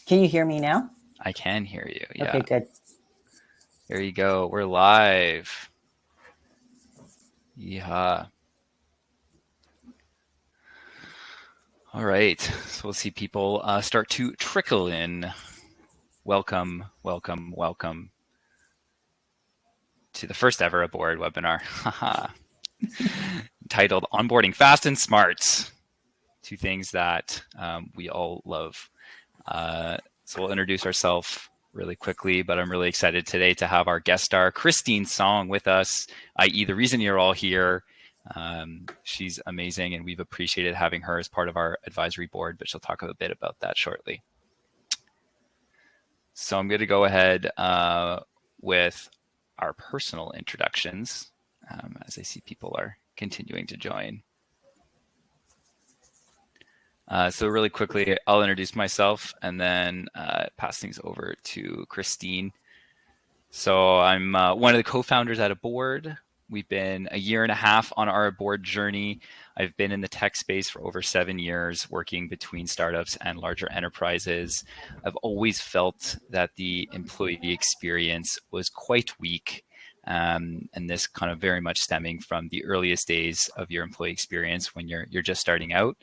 Can you hear me now? I can hear you. Yeah. Okay, good. There you go. We're live. Yeah. All right. So we'll see people start to trickle in. Welcome, welcome, welcome to the first ever Aboard webinar. Titled Onboarding Fast and Smart. Two things that we all love. So we'll introduce ourselves really quickly, but I'm really excited today to have our guest star, Christine Song, with us, i.e. the reason you're all here. She's amazing, and we've appreciated having her as part of our advisory board, but she'll talk a bit about that shortly. So I'm going to go ahead with our personal introductions as I see people are continuing to join. So really quickly, I'll introduce myself and then pass things over to Christine. So I'm one of the co-founders at Aboard. We've been a year and a half on our Aboard journey. I've been in the tech space for over 7 years, working between startups and larger enterprises. I've always felt that the employee experience was quite weak. And this kind of very much stemming from the earliest days of your employee experience when you're just starting out.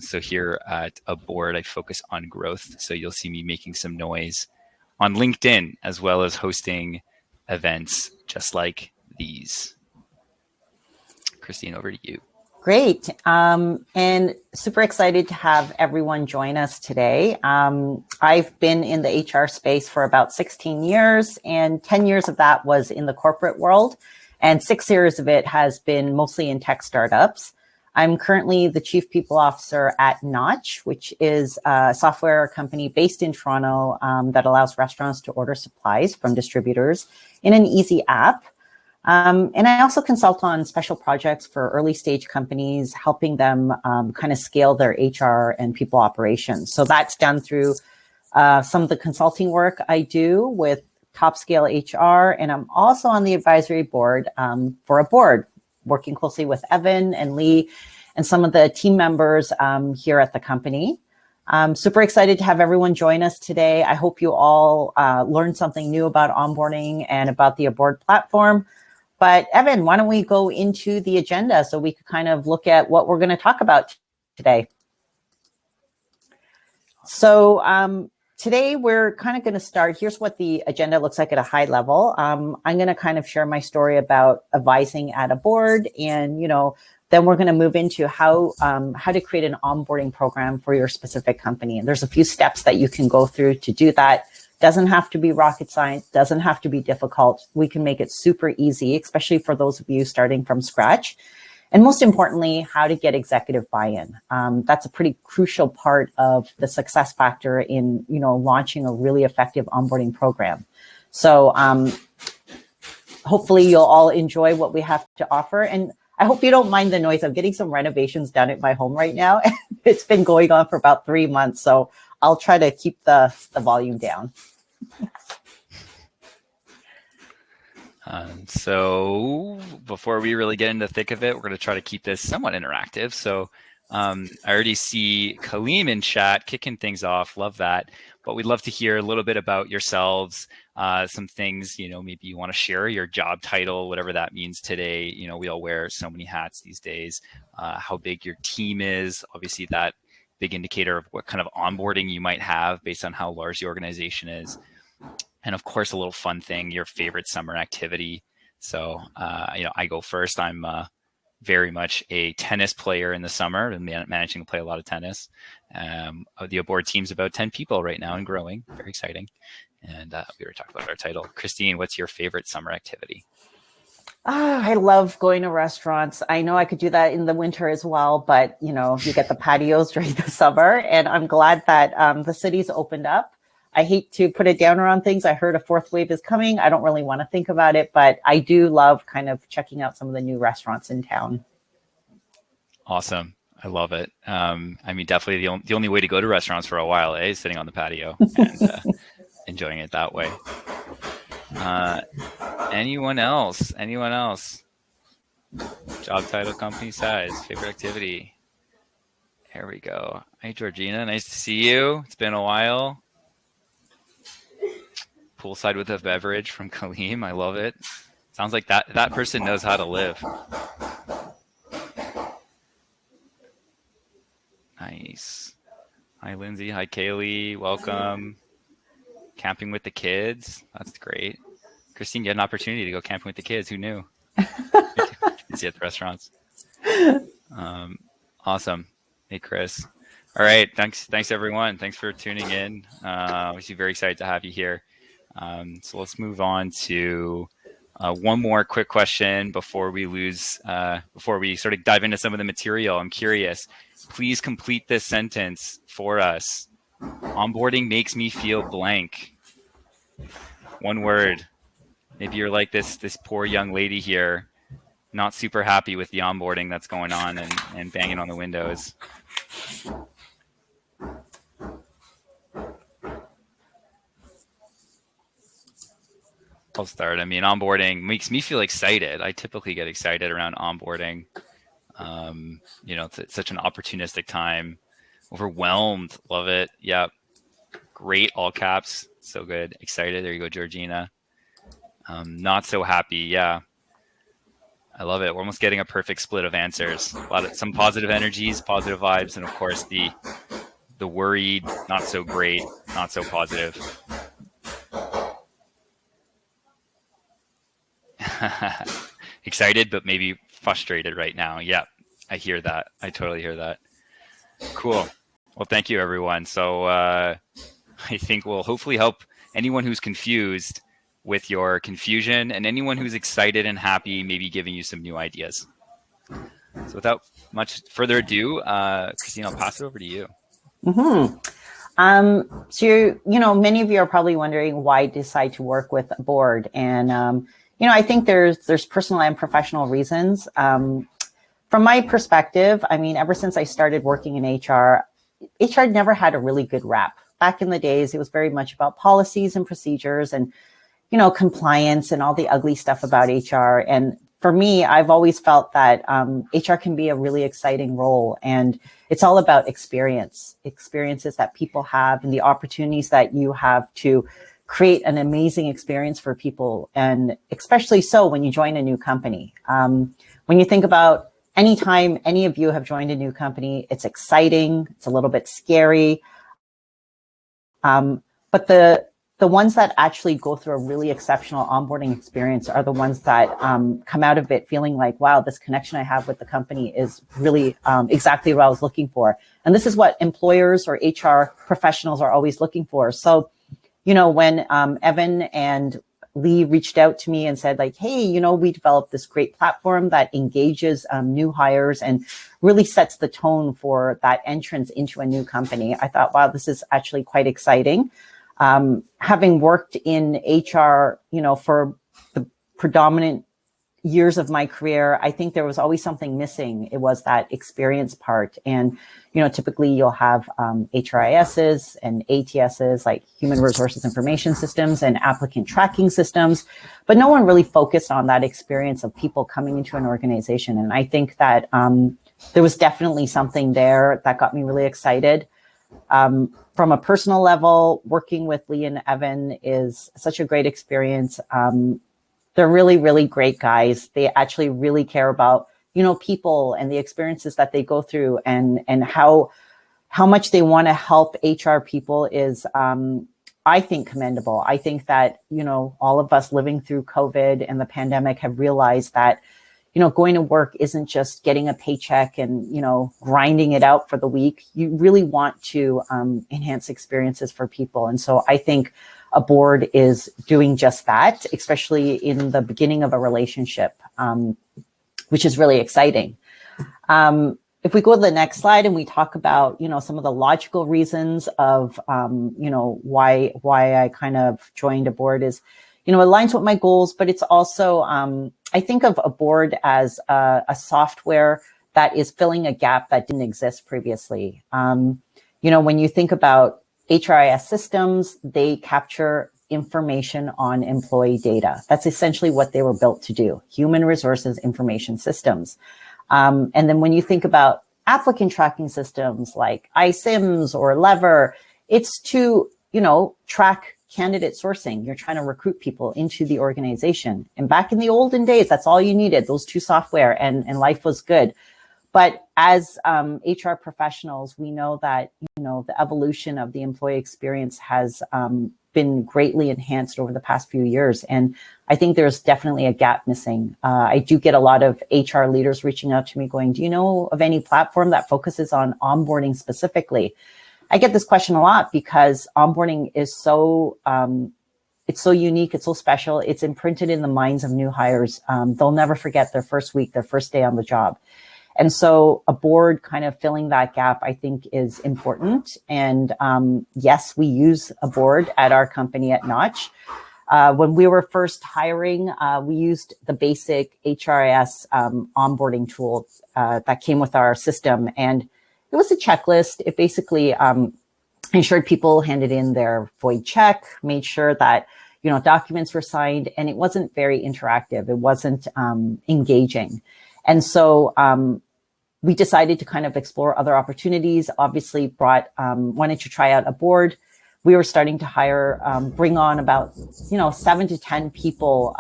So here at Aboard, I focus on growth. So you'll see me making some noise on LinkedIn, as well as hosting events just like these. Christine, over to you. Great. And super excited to have everyone join us today. I've been in the HR space for about 16 years, and 10 years of that was in the corporate world, and 6 years of it has been mostly in tech startups. I'm currently the Chief People Officer at Notch, which is a software company based in Toronto that allows restaurants to order supplies from distributors in an easy app. And I also consult on special projects for early stage companies, helping them kind of scale their HR and people operations. So that's done through some of the consulting work I do with top scale HR. And I'm also on the advisory board for Aboard, working closely with Evan and Lee and some of the team members here at the company. I'm super excited to have everyone join us today. I hope you all learned something new about onboarding and about the Aboard platform. But Evan, why don't we go into the agenda so we could kind of look at what we're going to talk about today. So today we're kind of going to start. Here's what the agenda looks like at a high level. I'm going to kind of share my story about advising at Aboard, and then we're going to move into how to create an onboarding program for your specific company. And there's a few steps that you can go through to do that. Doesn't have to be rocket science, doesn't have to be difficult. We can make it super easy, especially for those of you starting from scratch. And most importantly, how to get executive buy-in. That's a pretty crucial part of the success factor in, launching a really effective onboarding program. So hopefully you'll all enjoy what we have to offer. And I hope you don't mind the noise. I'm getting some renovations done at my home right now. It's been going on for about 3 months. So I'll try to keep the volume down. So before we really get into the thick of it, we're going to try to keep this somewhat interactive. So I already see Kaleem in chat kicking things off. Love that. But we'd love to hear a little bit about yourselves, some things, maybe you want to share your job title, whatever that means today. We all wear so many hats these days. How big your team is, obviously that big indicator of what kind of onboarding you might have based on how large the organization is. And of course, a little fun thing, your favorite summer activity. So, I go first. I'm very much a tennis player in the summer and managing to play a lot of tennis. The Aboard team's about 10 people right now and growing. Very exciting. And we were talking about our title. Christine, what's your favorite summer activity? I love going to restaurants. I know I could do that in the winter as well, but you get the patios during the summer, and I'm glad that the city's opened up. I hate to put a downer on things. I heard a fourth wave is coming. I don't really want to think about it, but I do love kind of checking out some of the new restaurants in town. Awesome. I love it. Definitely the only way to go to restaurants for a while, is sitting on the patio and enjoying it that way. Anyone else? Job title, company size, favorite activity. Here we go. Hi, Georgina. Nice to see you. It's been a while. Poolside with a beverage from Kaleem. I love it. Sounds like that person knows how to live. Nice. Hi, Lindsay. Hi, Kaylee. Welcome. Camping with the kids. That's great. Christine, you had an opportunity to go camping with the kids. Who knew? Busy at the restaurants. Awesome. Hey, Chris. All right. Thanks, everyone. Thanks for tuning in. Obviously, very excited to have you here. So let's move on to one more quick question before we sort of dive into some of the material. I'm curious. Please complete this sentence for us. Onboarding makes me feel blank. One word. Maybe you're like this poor young lady here, not super happy with the onboarding that's going on and banging on the windows. I'll start. I mean, onboarding makes me feel excited. I typically get excited around onboarding. It's such an opportunistic time. Overwhelmed. Love it. Yeah. Great. All caps. So good. Excited. There you go, Georgina. Not so happy. Yeah. I love it. We're almost getting a perfect split of answers. Some positive energies, positive vibes, and of course the worried, not so great, not so positive. Excited, but maybe frustrated right now. Yeah, I hear that. I totally hear that. Cool. Well, thank you, everyone. So I think we'll hopefully help anyone who's confused with your confusion and anyone who's excited and happy, maybe giving you some new ideas. So without much further ado, Christine, I'll pass it over to you. Mm-hmm. So, many of you are probably wondering why decide to work with a board. And, I think there's personal and professional reasons. From my perspective, I mean, ever since I started working in HR never had a really good rap. Back in the days, it was very much about policies and procedures and, compliance and all the ugly stuff about HR. And for me, I've always felt that HR can be a really exciting role. And it's all about experiences that people have and the opportunities that you have to create an amazing experience for people. And especially so when you join a new company. When you think about anytime any of you have joined a new company, it's exciting. It's a little bit scary. But the ones that actually go through a really exceptional onboarding experience are the ones that come out of it feeling like, wow, this connection I have with the company is really exactly what I was looking for. And this is what employers or HR professionals are always looking for. So, when Evan and Lee reached out to me and said like, hey, we developed this great platform that engages new hires and really sets the tone for that entrance into a new company. I thought, wow, this is actually quite exciting. Having worked in HR, for the predominant years of my career, I think there was always something missing. It was that experience part. And, typically you'll have HRISs and ATSs, like human resources information systems and applicant tracking systems, but no one really focused on that experience of people coming into an organization. And I think that there was definitely something there that got me really excited. From a personal level, working with Lee and Evan is such a great experience. They're really, really great guys. They actually really care about, people and the experiences that they go through and how much they want to help HR people is, I think, commendable. I think that, all of us living through COVID and the pandemic have realized that, going to work isn't just getting a paycheck and, grinding it out for the week. You really want to enhance experiences for people. And so I think a board is doing just that, especially in the beginning of a relationship, which is really exciting. If we go to the next slide and we talk about, some of the logical reasons of, why I kind of joined a board is, it aligns with my goals, but it's also, I think of a board as a software that is filling a gap that didn't exist previously. When you think about HRIS systems, they capture information on employee data. That's essentially what they were built to do, human resources information systems. And then when you think about applicant tracking systems like iSIMS or Lever. It's to, track candidate sourcing. You're trying to recruit people into the organization. And back in the olden days, that's all you needed, those two software, and life was good. But as HR professionals, we know that, the evolution of the employee experience has been greatly enhanced over the past few years. And I think there's definitely a gap missing. I do get a lot of HR leaders reaching out to me going, do you know of any platform that focuses on onboarding specifically? I get this question a lot because onboarding is so, it's so unique, it's so special, it's imprinted in the minds of new hires. They'll never forget their first week, their first day on the job. And so a board kind of filling that gap, I think, is important. And yes, we use a board at our company at Notch. When we were first hiring, we used the basic HRIS onboarding tool that came with our system. And it was a checklist. It basically ensured people handed in their void check, made sure that, documents were signed, and it wasn't very interactive. It wasn't engaging. And so we decided to kind of explore other opportunities, obviously wanted to try out a board. We were starting to hire, bring on about, 7 to 10 people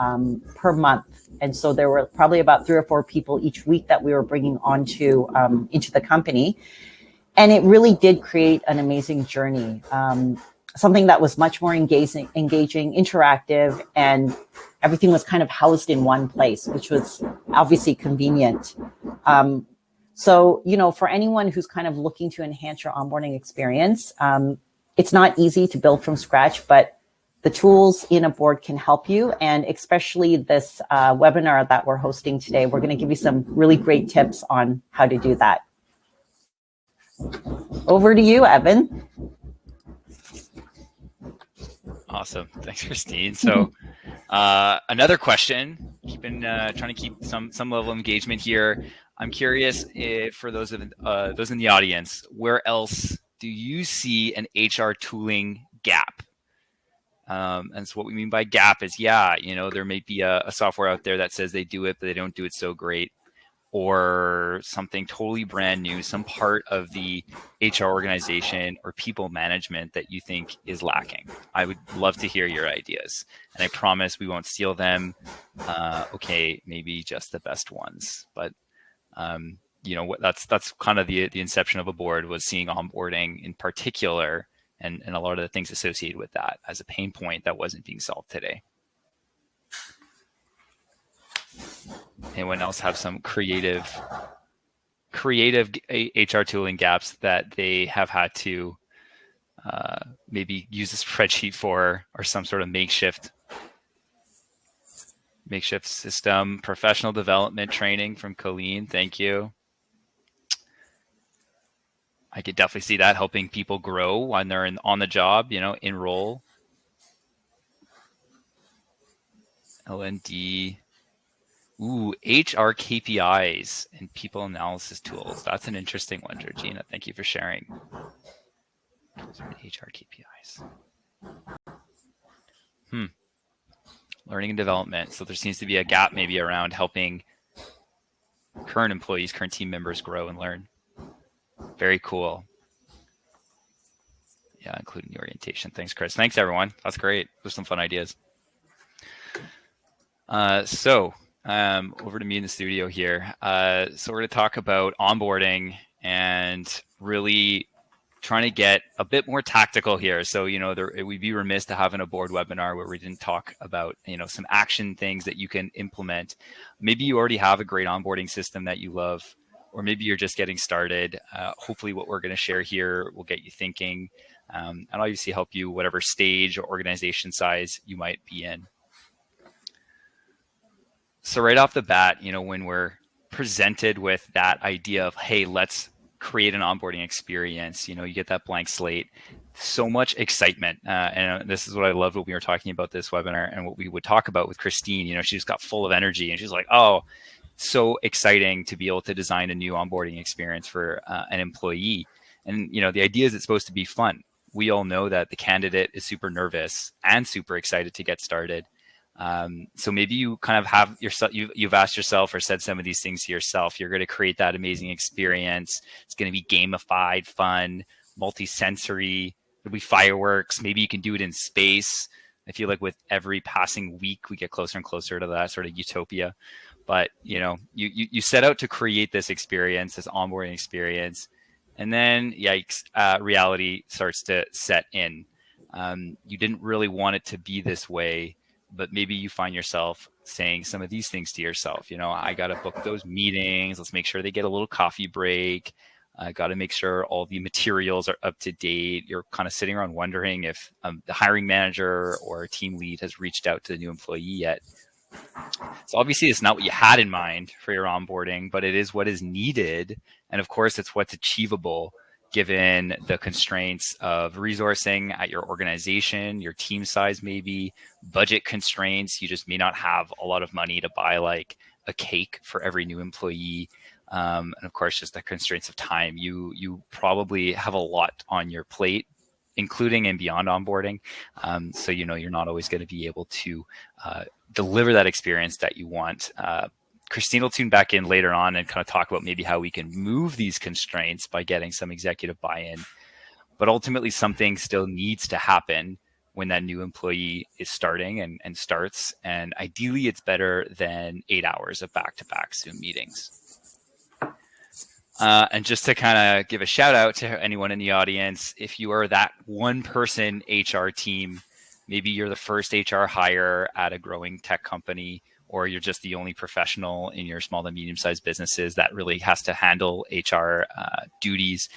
per month. And so there were probably about 3 or 4 people each week that we were bringing onto into the company. And it really did create an amazing journey. Something that was much more engaging, interactive, and everything was kind of housed in one place, which was obviously convenient. So, for anyone who's kind of looking to enhance your onboarding experience, it's not easy to build from scratch, but the tools in a board can help you. And especially this webinar that we're hosting today, we're going to give you some really great tips on how to do that. Over to you, Evan. Awesome. Thanks, Christine. So another question, trying to keep some level of engagement here. I'm curious if for those in the audience, where else do you see an HR tooling gap? And so what we mean by gap is, there may be a software out there that says they do it, but they don't do it so great, or something totally brand new, some part of the HR organization or people management that you think is lacking. I would love to hear your ideas, and I promise we won't steal them. Okay, maybe just the best ones, but that's kind of the inception of a board, was seeing onboarding in particular and a lot of the things associated with that as a pain point that wasn't being solved today. Anyone else have some creative HR tooling gaps that they have had to maybe use a spreadsheet for, or some sort of makeshift system? Professional development training from Colleen, thank you. I could definitely see that helping people grow when they're on the job, enroll. L&D. Ooh, HR KPIs and people analysis tools. That's an interesting one, Georgina. Thank you for sharing. HR KPIs. Learning and development. So there seems to be a gap maybe around helping current employees, current team members grow and learn. Very cool. Yeah, including the orientation. Thanks, Chris. Thanks, everyone. That's great. Those are some fun ideas. Over to me in the studio here. So we're going to talk about onboarding and really trying to get a bit more tactical here. So, we'd be remiss to have a board webinar where we didn't talk about, some action things that you can implement. Maybe you already have a great onboarding system that you love, or maybe you're just getting started. Hopefully what we're going to share here will get you thinking, and obviously help you whatever stage or organization size you might be in. So right off the bat, when we're presented with that idea of, hey, let's create an onboarding experience, you get that blank slate, so much excitement. And this is what I loved when we were talking about this webinar and what we would talk about with Christine. She just got full of energy and she's like, oh, so exciting to be able to design a new onboarding experience for an employee. And, the idea is it's supposed to be fun. We all know that the candidate is super nervous and super excited to get started. So maybe you kind of have yourself, you've asked yourself or said some of these things to yourself. You're going to create that amazing experience. It's going to be gamified, fun, multi-sensory. There'll be fireworks. Maybe you can do it in space. I feel like with every passing week, we get closer and closer to that sort of utopia. But you set out to create this experience, this onboarding experience, and then yikes, reality starts to set in. You didn't really want it to be this way, but maybe you find yourself saying some of these things to yourself. I got to book those meetings. Let's make sure they get a little coffee break. I got to make sure all the materials are up to date. You're kind of sitting around wondering if the hiring manager or team lead has reached out to the new employee yet. So obviously it's not what you had in mind for your onboarding, but it is what is needed. And of course, it's what's achievable given the constraints of resourcing at your organization, your team size, maybe budget constraints. You just may not have a lot of money to buy like a cake for every new employee. And of course, just the constraints of time. You probably have a lot on your plate, including and beyond onboarding. So you're not always going to be able to deliver that experience that you want. Christine will tune back in later on and kind of talk about maybe how we can move these constraints by getting some executive buy-in. But ultimately, something still needs to happen when that new employee is starting and starts. And ideally, it's better than 8 hours of back-to-back Zoom meetings. And just to kind of give a shout out to anyone in the audience, if you are that one person HR team, maybe you're the first HR hire at a growing tech company, or you're just the only professional in your small to medium-sized businesses that really has to handle HR duties.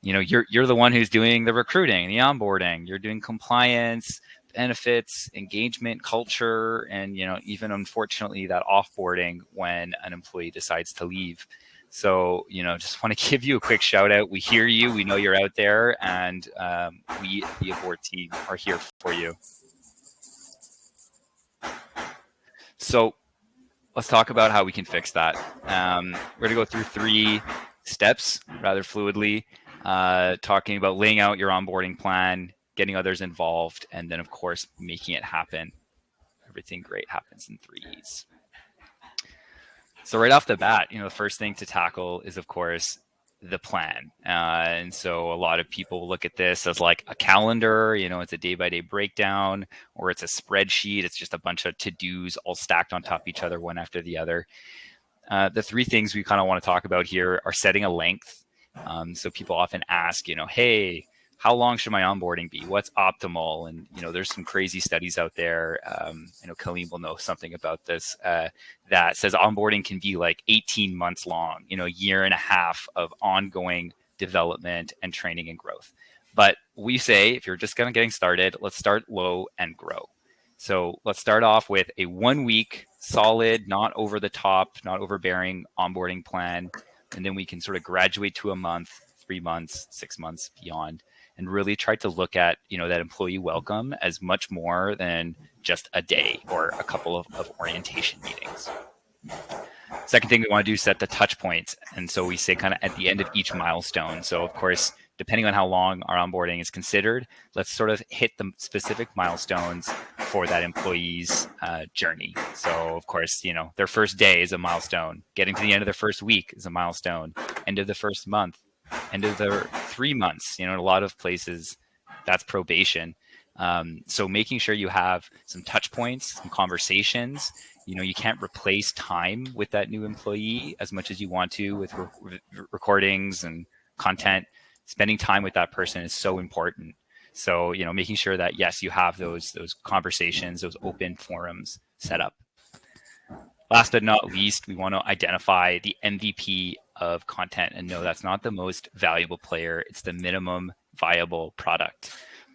You're the one who's doing the recruiting, the onboarding. You're doing compliance, benefits, engagement, culture, and even unfortunately that offboarding when an employee decides to leave. So, just want to give you a quick shout out. We hear you. We know you're out there, and we, the Abort team, are here for you. So let's talk about how we can fix that. We're going to go through 3 steps rather fluidly, talking about laying out your onboarding plan, getting others involved, and then, of course, making it happen. Everything great happens in 3 E's. So right off the bat, the first thing to tackle is, of course, the plan. And so a lot of people look at this as like a calendar, it's a day-by-day breakdown, or it's a spreadsheet. It's just a bunch of to-dos all stacked on top of each other, one after the other. The 3 things we kind of want to talk about here are setting a length. So people often ask, hey, how long should my onboarding be? What's optimal? And, there's some crazy studies out there. I know Kaleem will know something about this that says onboarding can be like 18 months long, a year and a half of ongoing development and training and growth. But we say, if you're just getting started, let's start low and grow. So let's start off with a 1 week solid, not over the top, not overbearing onboarding plan. And then we can sort of graduate to a month, 3 months, 6 months, beyond, and really try to look at, that employee welcome as much more than just a day or a couple of orientation meetings. Second thing we want to do is set the touch points. And so we say kind of at the end of each milestone. So of course, depending on how long our onboarding is considered, let's sort of hit the specific milestones for that employee's journey. So of course, their first day is a milestone. Getting to the end of their first week is a milestone. End of the first month. End of the 3 months, in a lot of places, that's probation. So making sure you have some touch points, some conversations. You can't replace time with that new employee as much as you want to with recordings and content. Spending time with that person is so important. So, making sure that, yes, you have those conversations, those open forums set up. Last but not least, we want to identify the MVP of content and know that's not the most valuable player. It's the minimum viable product,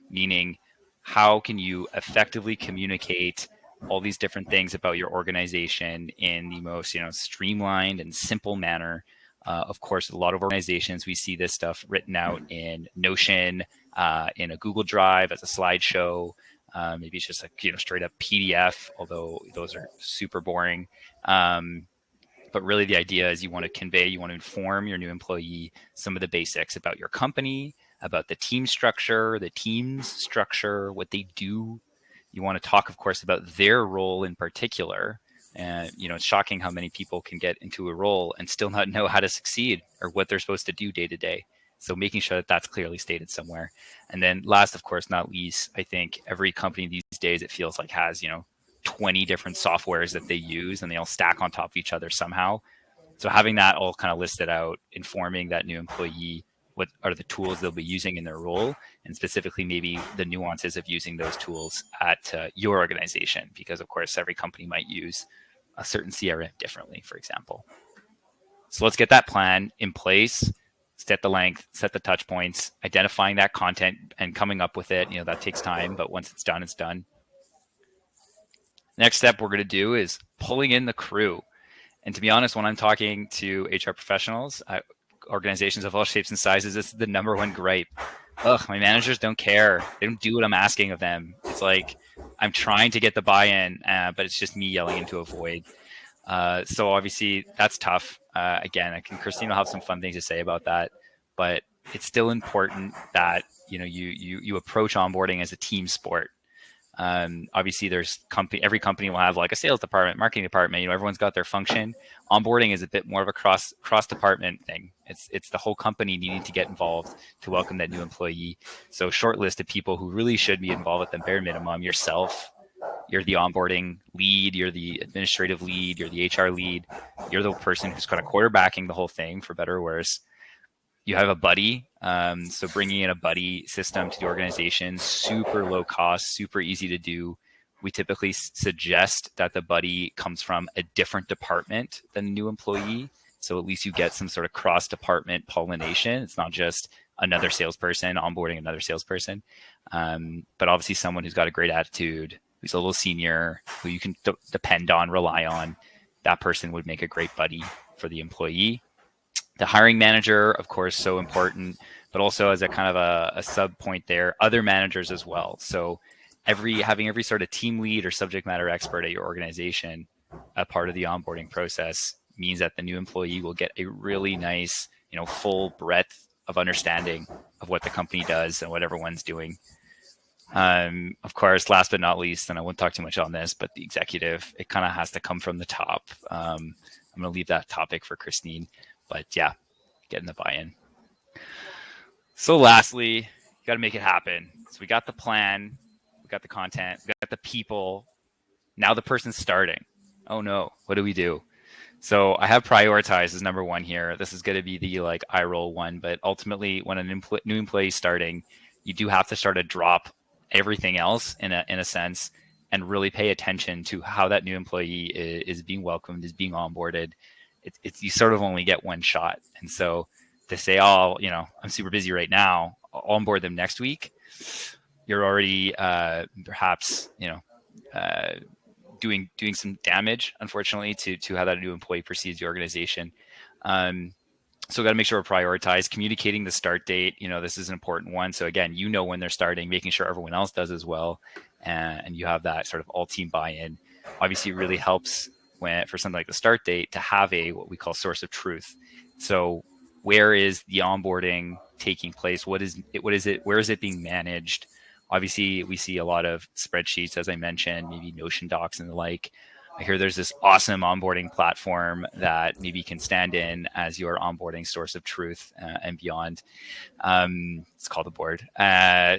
meaning how can you effectively communicate all these different things about your organization in the most, streamlined and simple manner. Of course, a lot of organizations, we see this stuff written out in Notion, in a Google Drive as a slideshow. Maybe it's just straight up PDF, although those are super boring. But really the idea is you want to inform your new employee some of the basics about your company, about the team structure, the team's structure, what they do, You want to talk, of course, about their role in particular. And, it's shocking how many people can get into a role and still not know how to succeed or what they're supposed to do day to day. So making sure that that's clearly stated somewhere. And then last, of course, not least, I think every company these days, it feels like has, 20 different softwares that they use and they all stack on top of each other somehow. So having that all kind of listed out, informing that new employee what are the tools they'll be using in their role, and specifically maybe the nuances of using those tools at your organization, because of course every company might use a certain CRM differently, for example. So let's get that plan in place, set the length, set the touch points, identifying that content and coming up with it. That takes time, but once it's done, it's done. Next step we're going to do is pulling in the crew. And to be honest, when I'm talking to HR professionals, organizations of all shapes and sizes, this is the number one gripe. My managers don't care. They don't do what I'm asking of them. It's like I'm trying to get the buy-in, but it's just me yelling into a void. So obviously that's tough. Again, Christine will have some fun things to say about that, but it's still important that you approach onboarding as a team sport. Obviously every company will have like a sales department, marketing department, everyone's got their function. Onboarding is a bit more of a cross department thing. It's the whole company needing to get involved to welcome that new employee. So short list of people who really should be involved at the bare minimum: yourself, you're the onboarding lead, you're the administrative lead, you're the HR lead, you're the person who's kind of quarterbacking the whole thing, for better or worse. You have a buddy. So bringing in a buddy system to the organization, super low cost, super easy to do. We typically suggest that the buddy comes from a different department than the new employee. So at least you get some sort of cross-department pollination. It's not just another salesperson onboarding another salesperson, but obviously someone who's got a great attitude, who's a little senior, who you can depend on, rely on. That person would make a great buddy for the employee. The hiring manager, of course, so important, but also as a kind of a sub point there, other managers as well. So having every sort of team lead or subject matter expert at your organization a part of the onboarding process means that the new employee will get a really nice, full breadth of understanding of what the company does and what everyone's doing. Of course, last but not least, and I won't talk too much on this, but the executive, it kind of has to come from the top. I'm going to leave that topic for Christine. But yeah, getting the buy-in. So lastly, you got to make it happen. So we got the plan, we got the content, we got the people. Now the person's starting. Oh no, what do we do? So I have prioritized as number one here. This is going to be the eye roll one, but ultimately when a new employee is starting, you do have to start to drop everything else in a sense and really pay attention to how that new employee is being welcomed, is being onboarded. It's you sort of only get one shot. And so to say, I'm super busy right now, I'll onboard them next week, you're already perhaps, doing some damage, unfortunately, to how that new employee perceives the organization. So we got to make sure we're prioritized. Communicating the start date, this is an important one. So again, when they're starting, making sure everyone else does as well. And you have that sort of all team buy-in. Obviously, it really helps for something like the start date to have what we call source of truth. So where is the onboarding taking place? What is it? Where is it being managed? Obviously, we see a lot of spreadsheets, as I mentioned, maybe Notion docs and the like. I hear there's this awesome onboarding platform that maybe can stand in as your onboarding source of truth and beyond. It's called the board.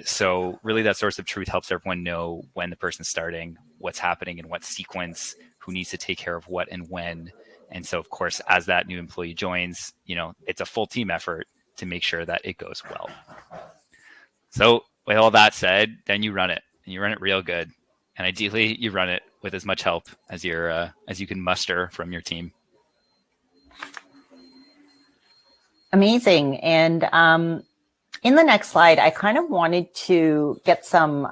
So really that source of truth helps everyone know when the person's starting, what's happening in what sequence, who needs to take care of what and when. And so, of course, as that new employee joins, it's a full team effort to make sure that it goes well. So with all that said, then you run it, and you run it real good. And ideally, you run it with as much help as you can muster from your team. Amazing. And in the next slide, I kind of wanted to get some,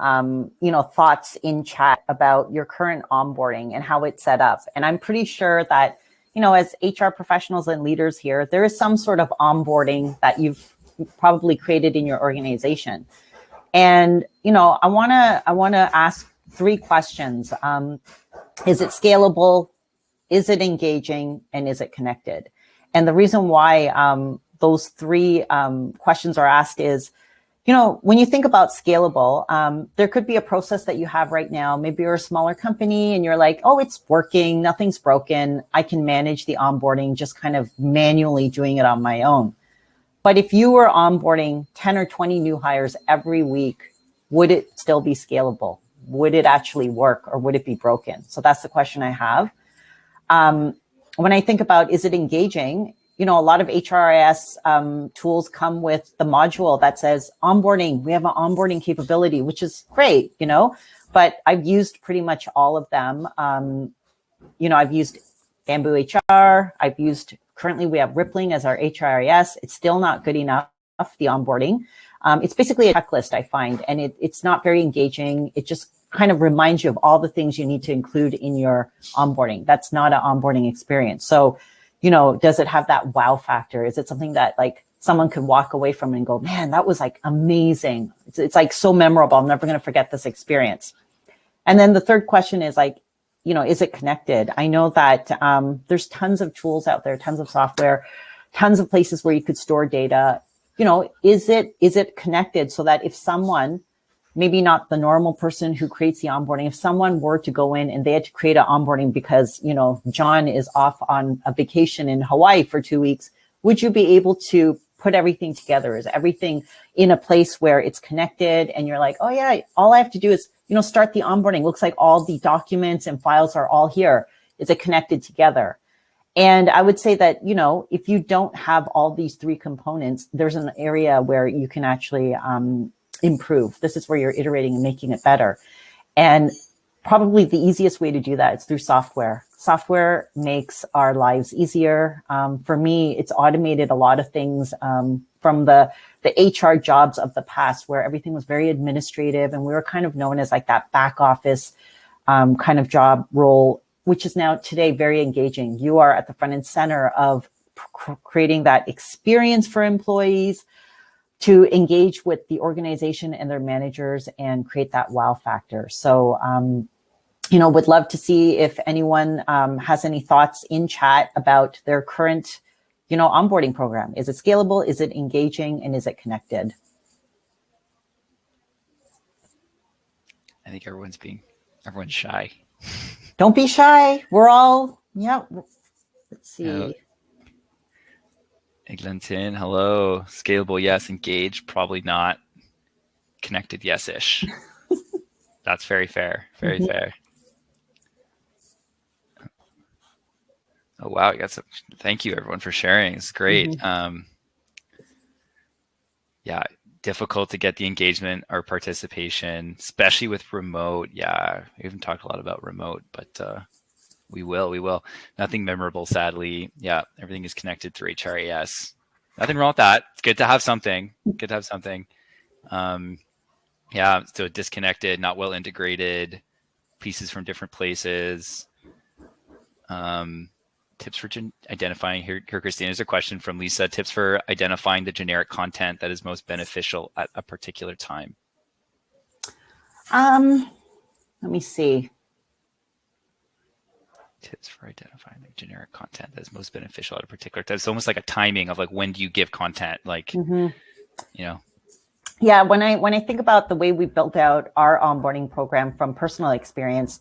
thoughts in chat about your current onboarding and how it's set up. And I'm pretty sure that, as HR professionals and leaders here, there is some sort of onboarding that you've probably created in your organization. And, I want to ask 3 questions. Is it scalable? Is it engaging? And is it connected? And the reason why those 3 questions are asked is, When you think about scalable, there could be a process that you have right now. Maybe you're a smaller company and you're like, oh, it's working, nothing's broken. I can manage the onboarding, just kind of manually doing it on my own. But if you were onboarding 10 or 20 new hires every week, would it still be scalable? Would it actually work, or would it be broken? So that's the question I have. When I think about, is it engaging? A lot of HRIS tools come with the module that says onboarding. We have an onboarding capability, which is great, but I've used pretty much all of them. I've used Bamboo HR. Currently we have Rippling as our HRIS. It's still not good enough, the onboarding. It's basically a checklist, I find, and it's not very engaging. It just kind of reminds you of all the things you need to include in your onboarding. That's not an onboarding experience. So, does it have that wow factor? Is it something that like someone could walk away from and go, man, that was like amazing. It's like so memorable. I'm never going to forget this experience. And then the third question is like, is it connected? I know that there's tons of tools out there, tons of software, tons of places where you could store data. Is it connected so that if someone, maybe not the normal person who creates the onboarding, if someone were to go in and they had to create an onboarding because, John is off on a vacation in Hawaii for 2 weeks, would you be able to put everything together? Is everything in a place where it's connected and you're like, oh yeah, all I have to do is, start the onboarding. Looks like all the documents and files are all here. Is it connected together? And I would say that, if you don't have all these three components, there's an area where you can actually improve. This is where you're iterating and making it better. And probably the easiest way to do that is through software. Software makes our lives easier. For me, it's automated a lot of things from the HR jobs of the past, where everything was very administrative and we were kind of known as like that back office kind of job role, which is now today very engaging. You are at the front and center of creating that experience for employees to engage with the organization and their managers and create that wow factor. So, would love to see if anyone has any thoughts in chat about their current, onboarding program. Is it scalable? Is it engaging? And is it connected? I think everyone's shy. Don't be shy. We're all, yeah. Let's see. Eglinton, hello. Scalable, yes. Engaged, probably not. Connected, yes-ish. That's very fair. Very fair. Oh, wow. Thank you, everyone, for sharing. It's great. Yeah, difficult to get the engagement or participation, especially with remote. Yeah, we haven't talked a lot about remote, but we will. Nothing memorable, sadly. Yeah, everything is connected through HRIS. Nothing wrong with that. It's good to have something. Yeah, so disconnected, not well integrated, pieces from different places. Tips for identifying, here, Christine, there's a question from Lisa. Tips for identifying the generic content that is most beneficial at a particular time. Let me see. Tips for identifying the generic content that is most beneficial at a particular time. It's almost like a timing of like, when do you give content? Like, Yeah, when I think about the way we built out our onboarding program from personal experience,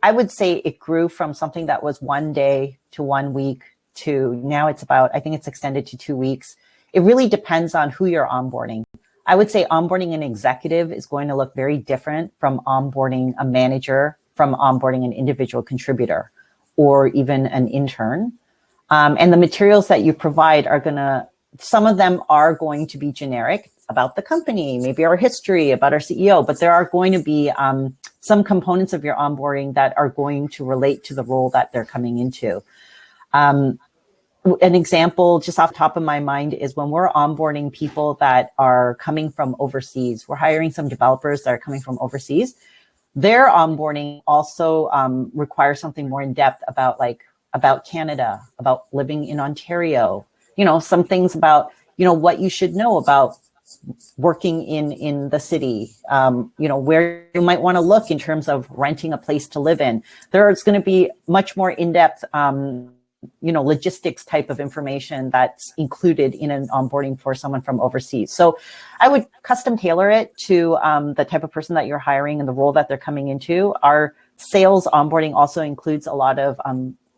I would say it grew from something that was 1 day to 1 week to now I think it's extended to 2 weeks. It really depends on who you're onboarding. I would say onboarding an executive is going to look very different from onboarding a manager, from onboarding an individual contributor, or even an intern. And the materials that you provide some of them are going to be generic about the company, maybe our history, about our CEO, but there are going to be some components of your onboarding that are going to relate to the role that they're coming into. An example just off the top of my mind is when we're onboarding people that are coming from overseas. We're hiring some developers that are coming from overseas. Their onboarding also requires something more in depth about Canada, about living in Ontario, some things about, what you should know about working in the city, where you might want to look in terms of renting a place to live in. There's going to be much more in-depth logistics type of information that's included in an onboarding for someone from overseas. So I would custom tailor it to the type of person that you're hiring and the role that they're coming into. Our sales onboarding also includes a lot of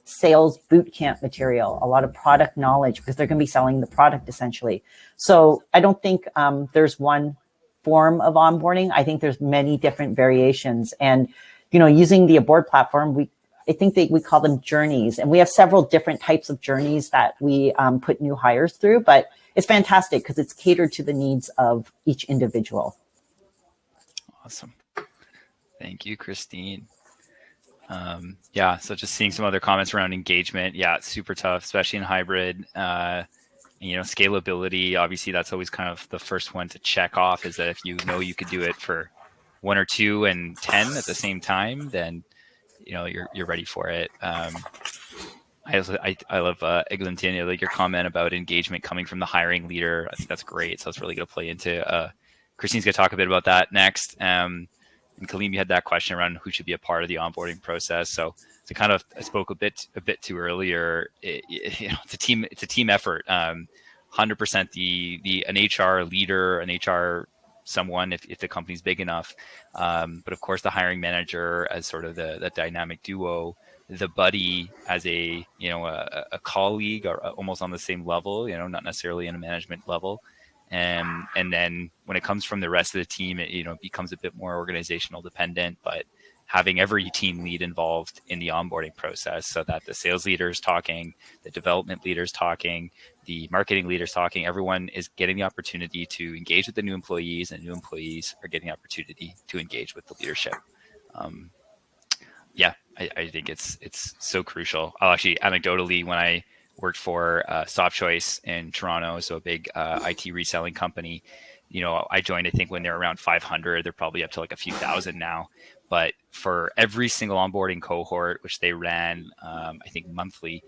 sales boot camp material, a lot of product knowledge, because they're going to be selling the product essentially. So I don't think there's one form of onboarding. I think there's many different variations. And, using the Onboard platform, I think we call them journeys, and we have several different types of journeys that we put new hires through, but it's fantastic because it's catered to the needs of each individual. Awesome. Thank you, Christine. Yeah, so just seeing some other comments around engagement. Yeah, it's super tough, especially in hybrid. Scalability, obviously that's always kind of the first one to check off, is that if you could do it for 1 or 2 and 10 at the same time, then you're ready for it. I love Eglinton, like your comment about engagement coming from the hiring leader. I think that's great. So it's really going to play into Christine's going to talk a bit about that next. And Kaleem, you had that question around who should be a part of the onboarding process. So to kind of, I spoke a bit too earlier. It's a team effort. 100% an HR leader, an HR someone if the company's big enough, but of course the hiring manager as sort of the dynamic duo, the buddy as a colleague or almost on the same level, not necessarily in a management level. And then when it comes from the rest of the team, it becomes a bit more organizational dependent, but having every team lead involved in the onboarding process so that the sales leaders talking, the development leaders talking, the marketing leaders talking, everyone is getting the opportunity to engage with the new employees, and new employees are getting the opportunity to engage with the leadership. I think it's so crucial. I'll actually, anecdotally, when I worked for Softchoice in Toronto, so a big IT reselling company, I joined, I think, when they're around 500. They're probably up to like a few thousand now. But for every single onboarding cohort, which they ran, I think monthly,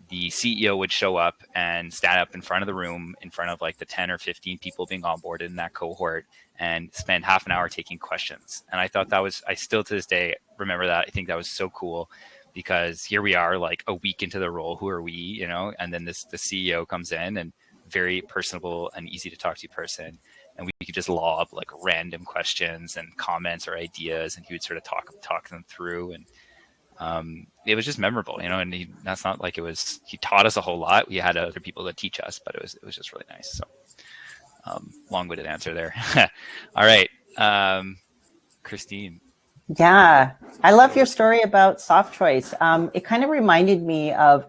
the CEO would show up and stand up in front of the room, in front of like the 10 or 15 people being onboarded in that cohort, and spend half an hour taking questions. And I thought I still to this day remember that. I think that was so cool, because here we are like a week into the role. Who are we, and then the CEO comes in, and very personable and easy to talk to person. And we could just lob like random questions and comments or ideas, and he would sort of talk them through. And it was just memorable, and that's not like he taught us a whole lot. We had other people to teach us, but it was just really nice. So long-winded answer there. All right. Christine. Yeah, I love your story about Softchoice. It kind of reminded me of,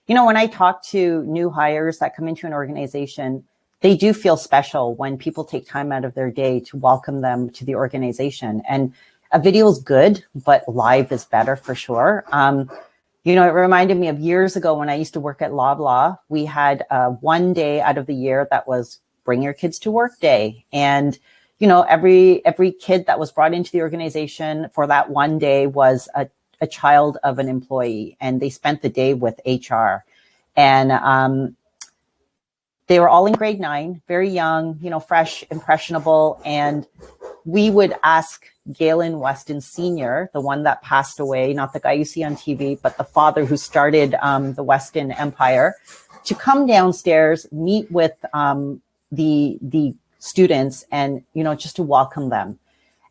when I talk to new hires that come into an organization, they do feel special when people take time out of their day to welcome them to the organization. And a video is good, but live is better for sure. It reminded me of years ago when I used to work at Loblaw. We had one day out of the year that was Bring Your Kids to Work Day. And, every kid that was brought into the organization for that one day was a child of an employee, and they spent the day with HR. And they were all in grade 9, very young, fresh, impressionable. And we would ask Galen Weston Sr., the one that passed away, not the guy you see on TV, but the father who started the Weston Empire, to come downstairs, meet with the students, and, just to welcome them.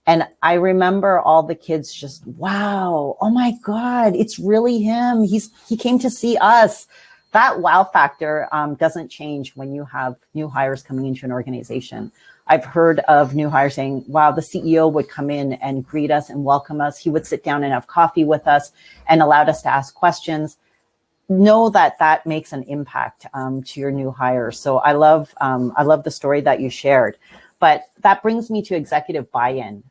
And I remember all the kids just, wow, oh my God, it's really him. He came to see us. That wow factor doesn't change when you have new hires coming into an organization. I've heard of new hires saying, wow, the CEO would come in and greet us and welcome us. He would sit down and have coffee with us and allowed us to ask questions. Know that makes an impact to your new hires. So I love the story that you shared. But that brings me to executive buy-in.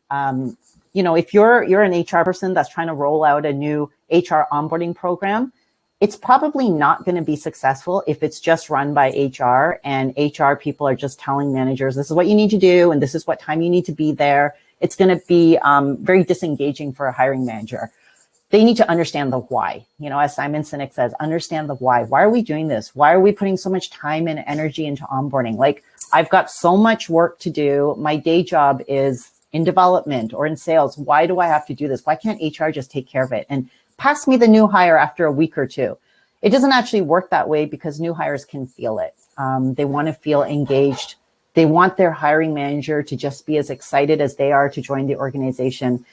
If you're an HR person that's trying to roll out a new HR onboarding program, it's probably not going to be successful if it's just run by HR, and HR people are just telling managers, this is what you need to do, and this is what time you need to be there. It's going to be very disengaging for a hiring manager. They need to understand the why. As Simon Sinek says, understand the why. Why are we doing this? Why are we putting so much time and energy into onboarding? Like, I've got so much work to do. My day job is in development or in sales. Why do I have to do this? Why can't HR just take care of it and pass me the new hire after a week or two? It doesn't actually work that way because new hires can feel it. They want to feel engaged. They want their hiring manager to just be as excited as they are to join the organization.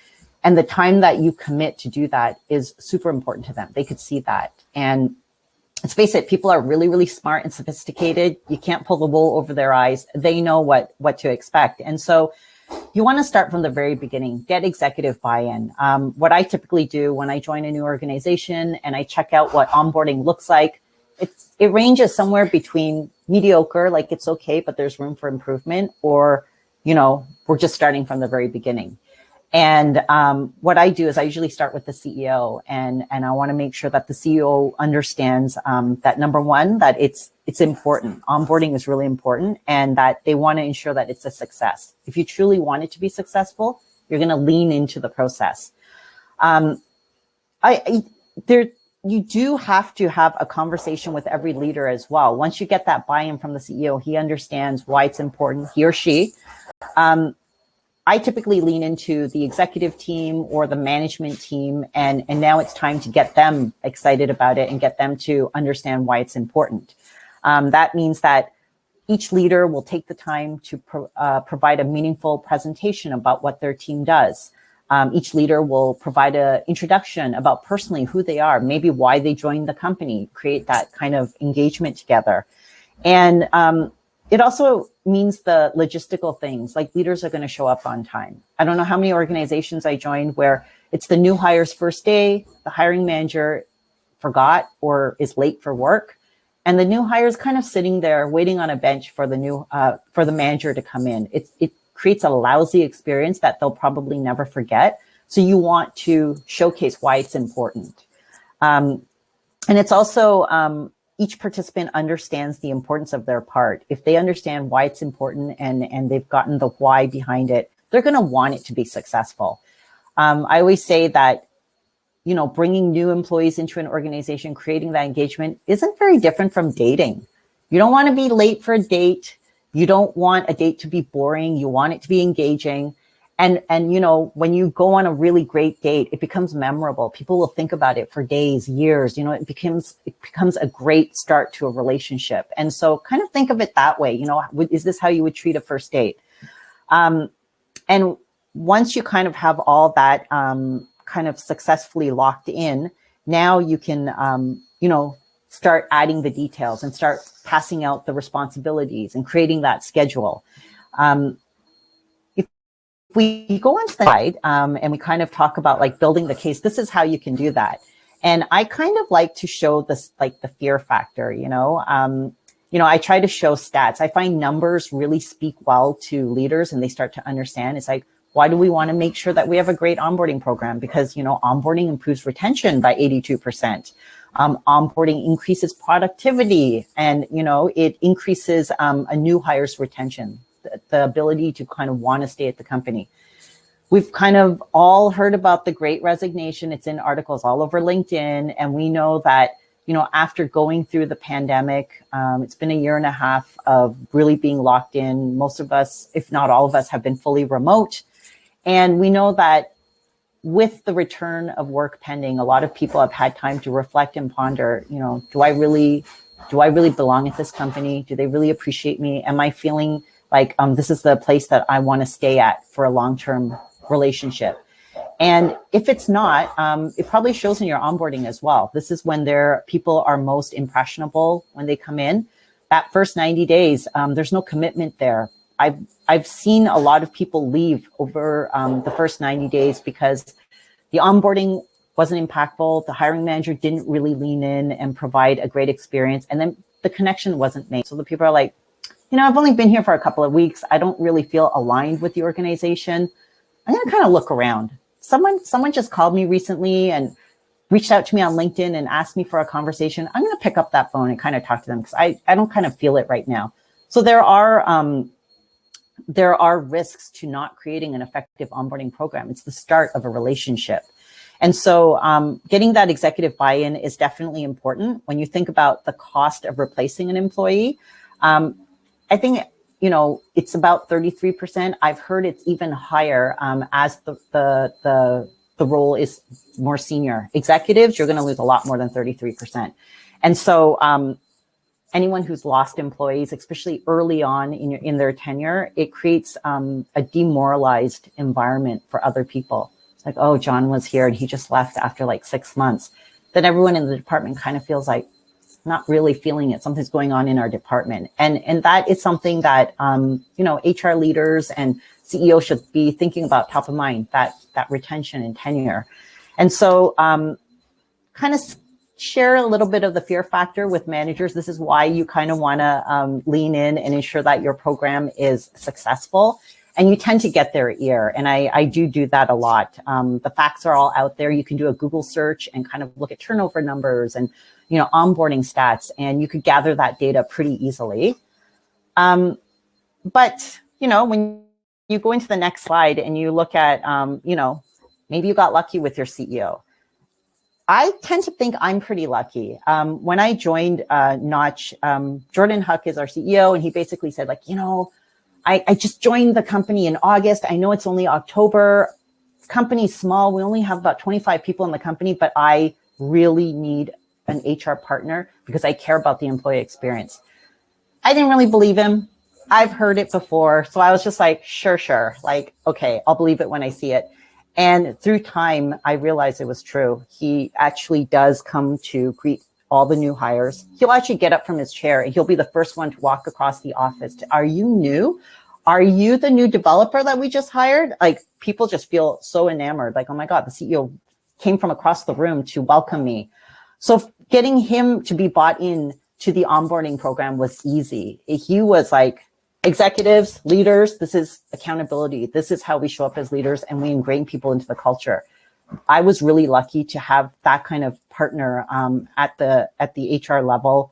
And the time that you commit to do that is super important to them. They could see that. And let's face it, people are really, really smart and sophisticated. You can't pull the wool over their eyes. They know what to expect. And so you want to start from the very beginning, get executive buy-in. What I typically do when I join a new organization and I check out what onboarding looks like, it ranges somewhere between mediocre, like it's okay, but there's room for improvement, or, we're just starting from the very beginning. And what I do is I usually start with the CEO, and I want to make sure that the CEO understands that, number one, that it's important. Onboarding is really important, and that they want to ensure that it's a success. If you truly want it to be successful, you're going to lean into the process. You do have to have a conversation with every leader as well. Once you get that buy-in from the CEO, he understands why it's important, he or she. I typically lean into the executive team or the management team, and now it's time to get them excited about it and get them to understand why it's important. That means that each leader will take the time to provide a meaningful presentation about what their team does. Each leader will provide an introduction about personally who they are, maybe why they joined the company, create that kind of engagement together. And it also means the logistical things, like leaders are going to show up on time. I don't know how many organizations I joined where it's the new hire's first day, the hiring manager forgot or is late for work, and the new hire is kind of sitting there waiting on a bench for the manager to come in. It creates a lousy experience that they'll probably never forget. So you want to showcase why it's important. And it's also, each participant understands the importance of their part. If they understand why it's important and they've gotten the why behind it, they're going to want it to be successful. I always say that, bringing new employees into an organization, creating that engagement isn't very different from dating. You don't want to be late for a date. You don't want a date to be boring. You want it to be engaging. And when you go on a really great date, it becomes memorable. People will think about it for days, years. It becomes a great start to a relationship. And so kind of think of it that way. Is this how you would treat a first date? And once you kind of have all that kind of successfully locked in, now you can, start adding the details and start passing out the responsibilities and creating that schedule. If we go on to the slide and we kind of talk about like building the case, this is how you can do that. And I kind of like to show this, like the fear factor, I try to show stats. I find numbers really speak well to leaders and they start to understand. It's like, why do we want to make sure that we have a great onboarding program? Because, onboarding improves retention by 82%. Onboarding increases productivity and, it increases a new hire's retention, the ability to kind of want to stay at the company. We've kind of all heard about the Great Resignation. It's in articles all over LinkedIn. And we know that, after going through the pandemic, it's been a year and a half of really being locked in. Most of us, if not all of us, have been fully remote. And we know that with the return of work pending, a lot of people have had time to reflect and ponder, do I really belong at this company? Do they really appreciate me? Am I feeling like this is the place that I want to stay at for a long-term relationship? And if it's not, it probably shows in your onboarding as well. This is when people are most impressionable when they come in. That first 90 days, there's no commitment there. I've seen a lot of people leave over the first 90 days because the onboarding wasn't impactful. The hiring manager didn't really lean in and provide a great experience. And then the connection wasn't made. So the people are like, I've only been here for a couple of weeks. I don't really feel aligned with the organization. I'm going to kind of look around. Someone just called me recently and reached out to me on LinkedIn and asked me for a conversation. I'm going to pick up that phone and kind of talk to them because I don't kind of feel it right now. So there are risks to not creating an effective onboarding program. It's the start of a relationship. And so getting that executive buy-in is definitely important. When you think about the cost of replacing an employee, I think, it's about 33%. I've heard it's even higher as the role is more senior. Executives, you're going to lose a lot more than 33%. And so anyone who's lost employees, especially early on in their tenure, it creates a demoralized environment for other people. It's like, oh, John was here and he just left after like 6 months. Then everyone in the department kind of feels like not really feeling it. Something's going on in our department. And that is something that, HR leaders and CEOs should be thinking about top of mind, that retention and tenure. And so kind of share a little bit of the fear factor with managers. This is why you kind of want to lean in and ensure that your program is successful. And you tend to get their ear. And I do that a lot. The facts are all out there. You can do a Google search and kind of look at turnover numbers and, onboarding stats, and you could gather that data pretty easily. But, when you go into the next slide and you look at, maybe you got lucky with your CEO. I tend to think I'm pretty lucky. When I joined Notch, Jordan Huck is our CEO, and he basically said, like, I just joined the company in August. I know it's only October. Company's small. We only have about 25 people in the company, but I really need an HR partner because I care about the employee experience. I didn't really believe him. I've heard it before. So I was just like, sure. Like, okay, I'll believe it when I see it. And through time, I realized it was true. He actually does come to greet all the new hires. He'll actually get up from his chair and he'll be the first one to walk across the office. Are you new? Are you the new developer that we just hired? Like, people just feel so enamored. Like, oh my God, the CEO came from across the room to welcome me. So getting him to be bought in to the onboarding program was easy. He was like, executives, leaders, this is accountability. This is how we show up as leaders, and we ingrain people into the culture. I was really lucky to have that kind of partner at the HR level.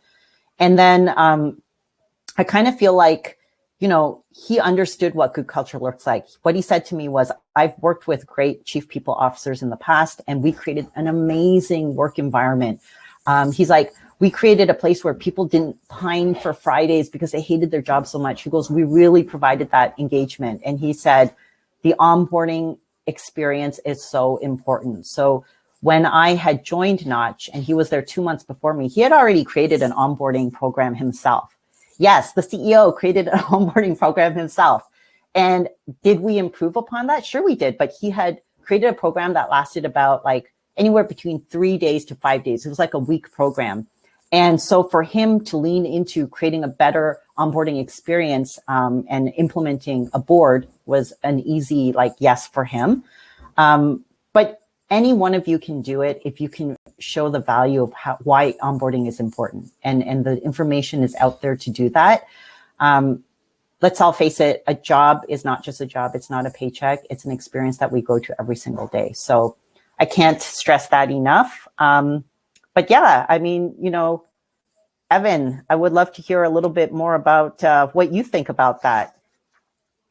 And then I kind of feel like, he understood what good culture looks like. What he said to me was, I've worked with great chief people officers in the past, and we created an amazing work environment. He's like, we created a place where people didn't pine for Fridays because they hated their job so much. He goes, we really provided that engagement. And he said, the onboarding experience is so important. So when I had joined Notch and he was there 2 months before me, he had already created an onboarding program himself. Yes, the CEO created an onboarding program himself. And did we improve upon that? Sure we did. But he had created a program that lasted about like anywhere between 3 days to 5 days. It was like a week program. And so for him to lean into creating a better onboarding experience and implementing a board was an easy, yes for him. But any one of you can do it if you can show the value of why onboarding is important. And the information is out there to do that. Let's all face it, a job is not just a job. It's not a paycheck. It's an experience that we go to every single day. So I can't stress that enough. But yeah, I mean, Evan, I would love to hear a little bit more about what you think about that.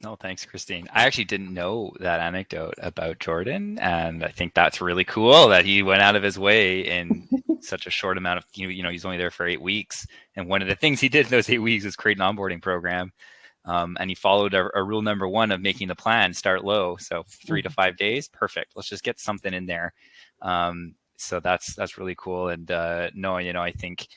No, thanks, Christine. I actually didn't know that anecdote about Jordan, and I think that's really cool that he went out of his way in such a short amount of, he's only there for 8 weeks. And one of the things he did in those 8 weeks was create an onboarding program. And he followed a rule number 1 of making the plan start low. So 3 to 5 days, perfect. Let's just get something in there. So that's really cool. And I think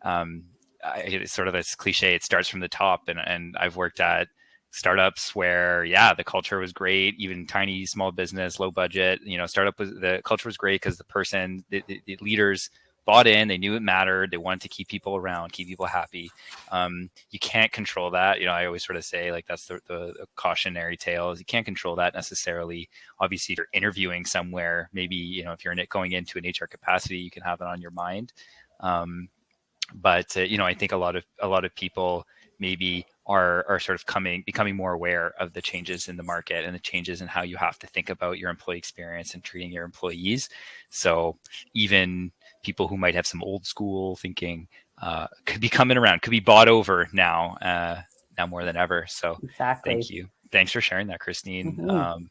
it's sort of this cliche. It starts from the top, and I've worked at startups where the culture was great, even tiny small business, low budget. The culture was great because the leaders bought in. They knew it mattered. They wanted to keep people around, keep people happy. You can't control that. I always sort of say, like, that's the cautionary tale, is you can't control that necessarily. Obviously, if you're interviewing somewhere, maybe, if you're going into an HR capacity, you can have it on your mind. But I think a lot of people maybe are sort of becoming more aware of the changes in the market and the changes in how you have to think about your employee experience and treating your employees. So even people who might have some old school thinking could be coming around, could be bought over now more than ever. So exactly. Thank you. Thanks for sharing that, Christine. Mm-hmm.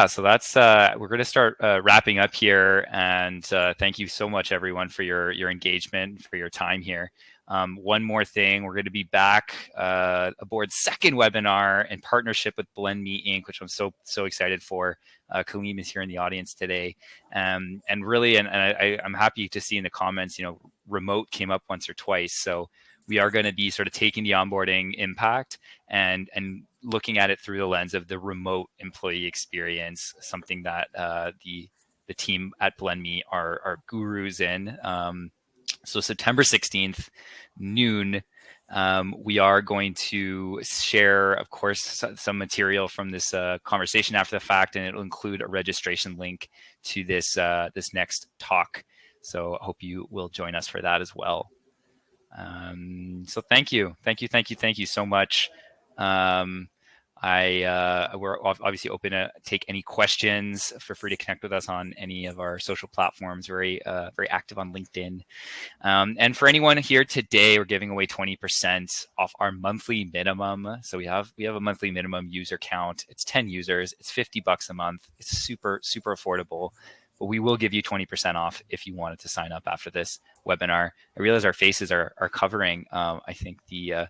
So that's we're going to start wrapping up here, and thank you so much, everyone, for your engagement, for your time here. One more thing, we're going to be back aboard second webinar in partnership with Blend Me Inc., which I'm so excited for. Kaleem is here in the audience today, and really, I'm happy to see in the comments, remote came up once or twice. So we are going to be sort of taking the onboarding impact and looking at it through the lens of the remote employee experience, something that the team at BlendMe are gurus in. So September 16th, noon, we are going to share, of course, some material from this conversation after the fact, and it'll include a registration link to this this next talk. So I hope you will join us for that as well. So thank you so much. We're obviously open to take any questions. Feel free to connect with us on any of our social platforms. Very active on LinkedIn. And for anyone here today, we're giving away 20% off our monthly minimum. So we have a monthly minimum user count. It's 10 users. It's $50 a month. It's super affordable. But we will give you 20% off if you wanted to sign up after this webinar. I realize our faces are covering, I think, the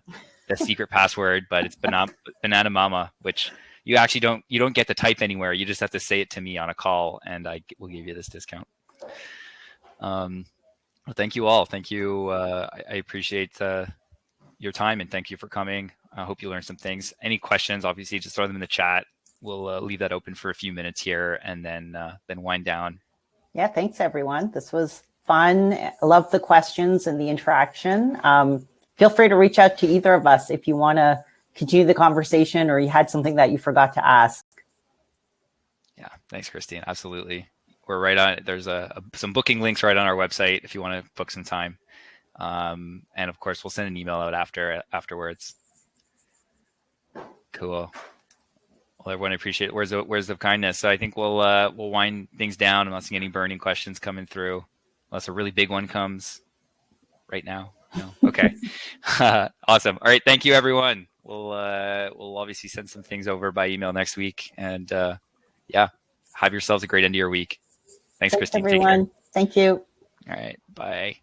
secret password, but it's banana mama, which you actually don't get to type anywhere. You just have to say it to me on a call, and I will give you this discount. Well, thank you all. Thank you. I appreciate your time, and thank you for coming. I hope you learned some things. Any questions, obviously, just throw them in the chat. We'll leave that open for a few minutes here, and then wind down. Yeah, thanks, everyone. This was fun. I love the questions and the interaction. Feel free to reach out to either of us if you want to continue the conversation or you had something that you forgot to ask. Yeah, thanks, Christine. Absolutely. We're right on it. There's some booking links right on our website if you want to book some time. And of course, we'll send an email out afterwards. Cool. Well, everyone, I appreciate it. Words of kindness. So I think we'll wind things down unless any burning questions coming through. Unless a really big one comes right now. No. Okay. Awesome. All right. Thank you, everyone. We'll obviously send some things over by email next week. And yeah, have yourselves a great end of your week. Thanks, Christine. Everyone. Thank you. All right. Bye.